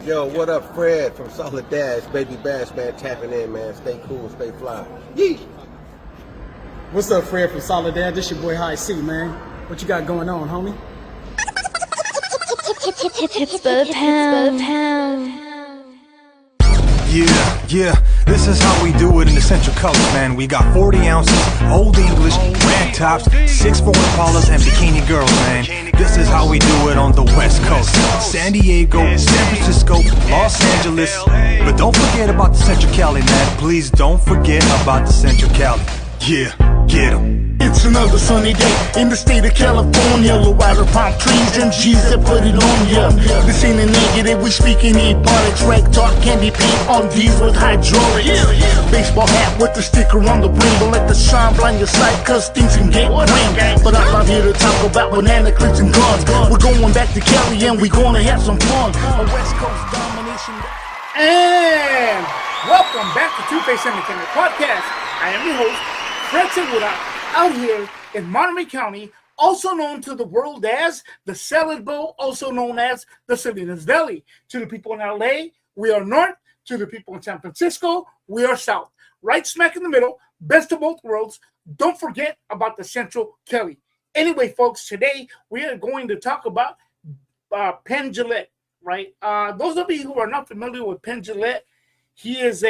Yo, what up, Fred from Solid Dash, Baby Bash, man, tapping in, man. Stay cool, stay fly. Yeet! What's up, Fred from Solid Dad? This your boy High C, man. What you got going on, homie? It's the pound. Yeah, this is how we do it in the Central Coast, man. We got 40 ounces, Old English, rag tops, 6'4" Impalas, and bikini girls, man. This is how we do it on the West Coast. San Diego, San Francisco, Los Angeles. But don't forget about the Central Cali, man. Please don't forget about the Central Cali. Yeah, get 'em. It's another sunny day in the state of California. Low rider palm trees and G's that put it on ya. This ain't a negative, we speaking ebonics. Rag talk, candy paint on D's with hydraulics. Baseball hat with the sticker on the brim. But let the sun blind your sight, cause things can get grim. But I'm not here to talk about banana clips and guns. We're going back to Cali and we're gonna have some fun. A West Coast domination. And welcome back to Two-Face Entertainment Podcast. I am your host, Fred Segura, out here in Monterey County, also known to the world as the Salad Bowl, also known as the Salinas Deli. To the people in LA, we are north. To the people in San Francisco, we are south. Right smack in the middle, best of both worlds. Don't forget about the Central Cali. Anyway, folks, today we are going to talk about PENN JILLETTE, right? Those of you who are not familiar with PENN JILLETTE, he is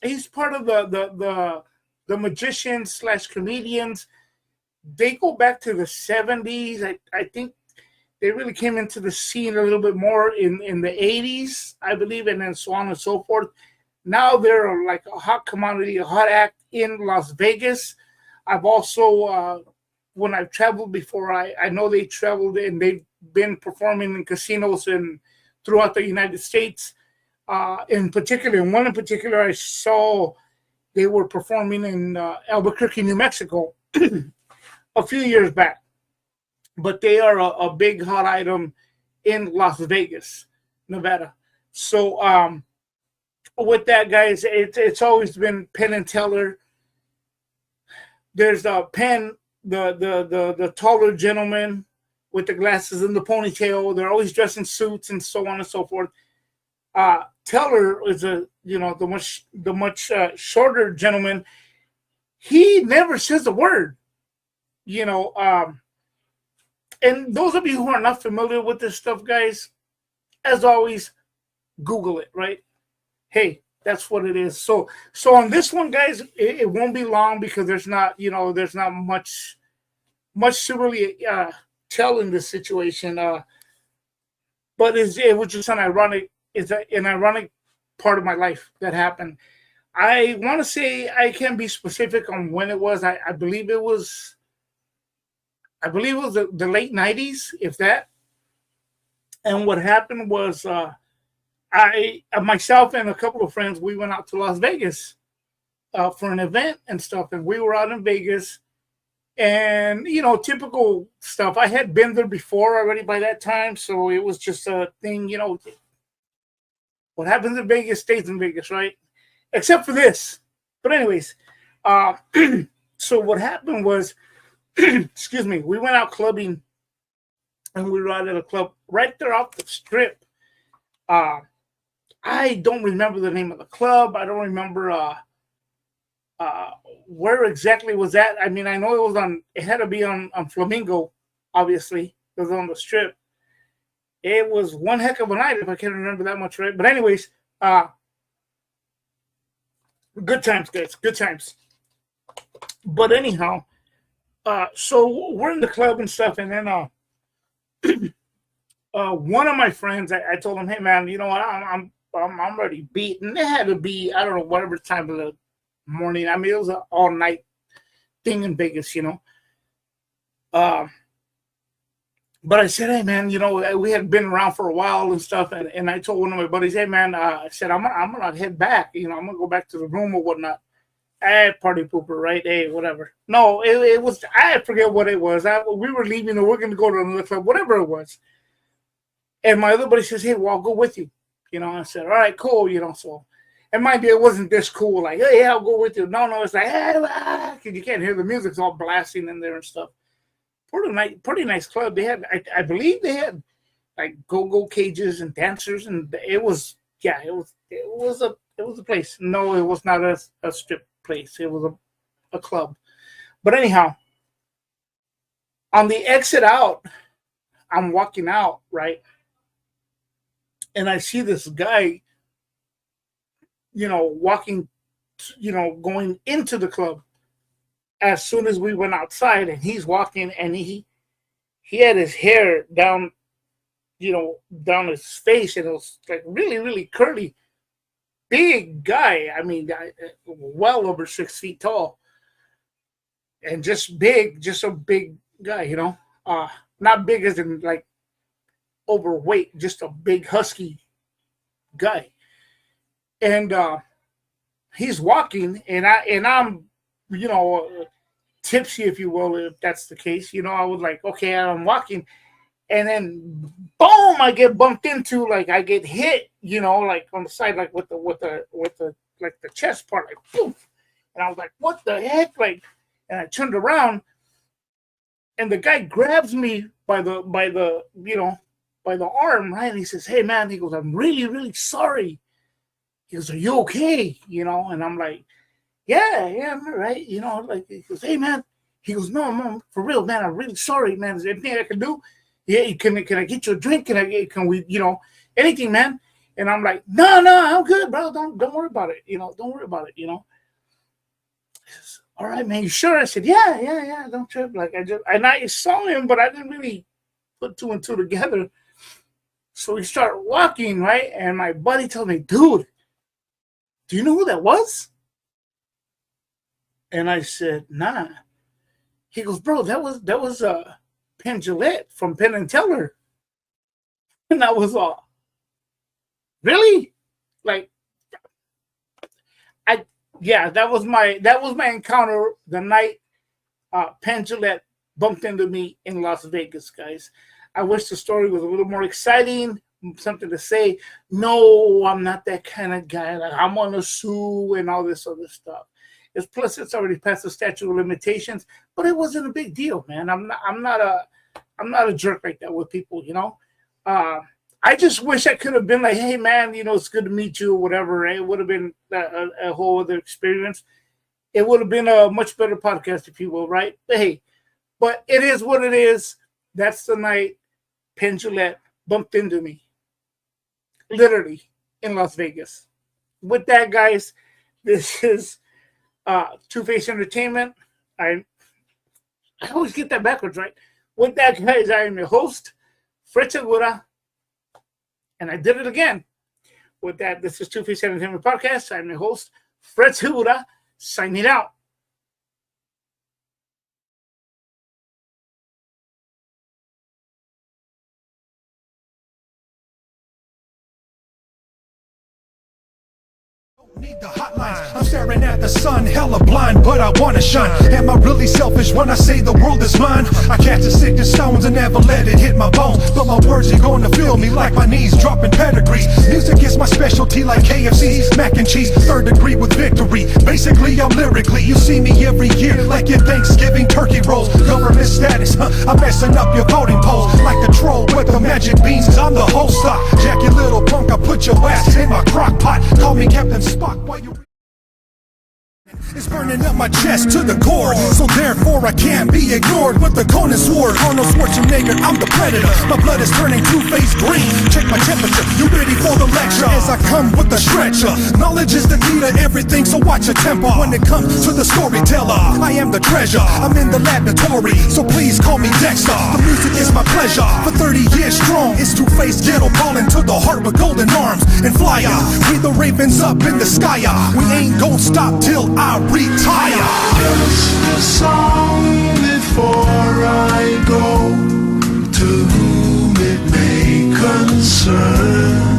he's part of the magicians / comedians. They go back to the 70s. I think they really came into the scene a little bit more in the 80s, I believe, and then so on and so forth. Now they're like a hot commodity, a hot act in Las Vegas. I've also, when I've traveled before, I know they traveled and they've been performing in casinos throughout the United States. In one in particular, I saw they were performing in Albuquerque, New Mexico a few years back. But they are a big hot item in Las Vegas, Nevada. So with that, guys, it's always been Penn and Teller. There's Penn, the taller gentleman with the glasses and the ponytail. They're always dressed in suits and so on and so forth. Teller is the much shorter gentleman. He never says a word, and those of you who are not familiar with this stuff, guys, as always, Google it, right? Hey, that's what it is. So on this one, guys, it won't be long because there's not much to really tell in this situation. But it was just an ironic part of my life that happened. I want to say I can't be specific on when it was. I believe it was the late 90s, if that. And what happened was myself and a couple of friends, we went out to Las Vegas for an event and stuff. And we were out in Vegas and, typical stuff. I had been there before already by that time. So it was just a thing, what happens in Vegas stays in Vegas, right? Except for this. But anyways, so what happened was, excuse me, we went out clubbing and we were out at a club right there off the strip. I don't remember the name of the club. I don't remember where exactly was that. I mean, I know it had to be on Flamingo, obviously. It was on the strip. It was one heck of a night, if I can't remember that much, right? But anyways, good times, guys, good times. But anyhow, so we're in the club and stuff, and then one of my friends, I told him, hey man, you know what, I'm already beaten. It had to be, I don't know, whatever time of the morning. I mean, it was an all night thing in Vegas, But I said, hey, man, we had been around for a while and stuff. And I told one of my buddies, hey, man, I said, I'm going to head back. I'm going to go back to the room or whatnot. Hey, party pooper, right? Hey, whatever. No, it was, I forget what it was. We were leaving or we're going to go to another club, whatever it was. And my other buddy says, hey, well, I'll go with you. I said, all right, cool, so. And mind you, it wasn't this cool, like, hey, I'll go with you. No, it's like, hey, because you can't hear the music's all blasting in there and stuff. Pretty nice club. They had, I believe they had like go-go cages and dancers, and it was a place. No, it was not a strip place. It was a club. But anyhow, on the exit out, I'm walking out, right? And I see this guy, walking, going into the club as soon as we went outside, and he's walking, and he had his hair down, down his face, and it was like really, really curly. Big guy. I mean, well over 6 feet tall. And just a big guy, not big as in like overweight, just a big husky guy. And he's walking, and I'm, tipsy, if you will, if that's the case. I was like, okay, I'm walking, and then boom, I get bumped into, like I get hit, like on the side, like with the like the chest part, like poof. And I was like, what the heck, like. And I turned around, and the guy grabs me by the arm, right? And he says, "Hey, man," he goes, "I'm really, really sorry." He goes, "Are you okay?" And I'm like, "Yeah, I'm all right." Like, he goes, "Hey, man." He goes, "No, for real, man. I'm really sorry, man. Is there anything I can do? Yeah, can I get you a drink? Can we, anything, man?" And I'm like, "No, I'm good, bro. Don't worry about it. Don't worry about it. He says, "All right, man, you sure?" I said, yeah, don't trip. Like, I saw him, but I didn't really put two and two together. So we start walking, right? And my buddy told me, "Dude, do you know who that was?" And I said, "Nah." He goes, "Bro, that was Penn Jillette from Penn and Teller." And I was all, really? Like, that was my encounter the night Penn Jillette bumped into me in Las Vegas, guys. I wish the story was a little more exciting, something to say. No, I'm not that kind of guy. Like, I'm gonna sue and all this other stuff. Plus, it's already past the statute of limitations. But it wasn't a big deal, man. I'm not a jerk like that with people, I just wish I could have been like, "Hey, man, it's good to meet you," or whatever. It would have been a whole other experience. It would have been a much better podcast, if you will, right? But it is what it is. That's the night Penn Jillette bumped into me, literally, in Las Vegas. With that, guys, this is Two-Face Entertainment. I always get that backwards, right? With that, guys, I am your host, Fred Segura. And I did it again. With that, this is Two-Face Entertainment Podcast. I'm your host, Fred Segura, signing out. Need the hotlines. I'm staring at the sun, hella blind, but I wanna shine. Am I really selfish when I say the world is mine? I catch a stick to stones and never let it hit my bones, but my words are gonna feel me like my knees dropping pedigrees. Music is my specialty, like KFC, mac and cheese, third degree with victory. Basically, I'm lyrically, you see me every year like in Thanksgiving turkey rolls. Government status, I'm messing up your voting polls like the troll with the magic beans. I'm the host, Jack, you little punk. I put your ass in my crock pot. Call me Captain Spock. Why you? It's burning up my chest to the core, so therefore I can't be ignored with the Conan sword. Arnold Schwarzenegger, I'm the predator. My blood is turning Two-Face green. Check my temperature, you ready for the lecture? As I come with the stretcher, knowledge is the key to everything, so watch your temper. When it comes to the storyteller, I am the treasure. I'm in the laboratory, so please call me Dexter. The music is my pleasure. For 30 years strong, it's Two-Face ghetto ballin' to the heart with golden arms and flyer. We the ravens up in the sky. We ain't gon' stop till I retire. Just a song before I go, to whom it may concern.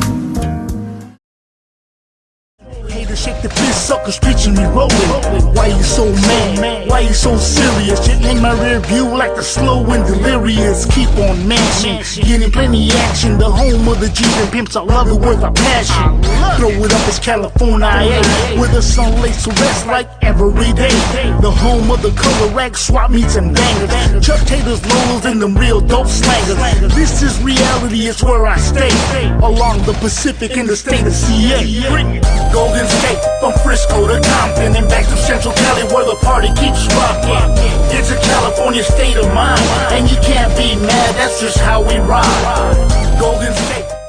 Haters shake the piss up suckers pitching me rolling. Why you so mad? Why you so serious? You're in my rear view like the slow and delirious. Keep on mashing, getting plenty action. The home of the G's and pimps, I love it with a passion. Throw it up, it's California, where the sun lays to rest like every day. The home of the color rack, swap meets and bangers. Chuck Taylor's, Lolos, and them real dope slangers. This is reality, it's where I stay. Along the Pacific in the state of CA. Golden State, from Frisco to Compton and back to Central Cali where the party keeps rocking. It's a California state of mind, and you can't be mad, that's just how we ride. Golden State.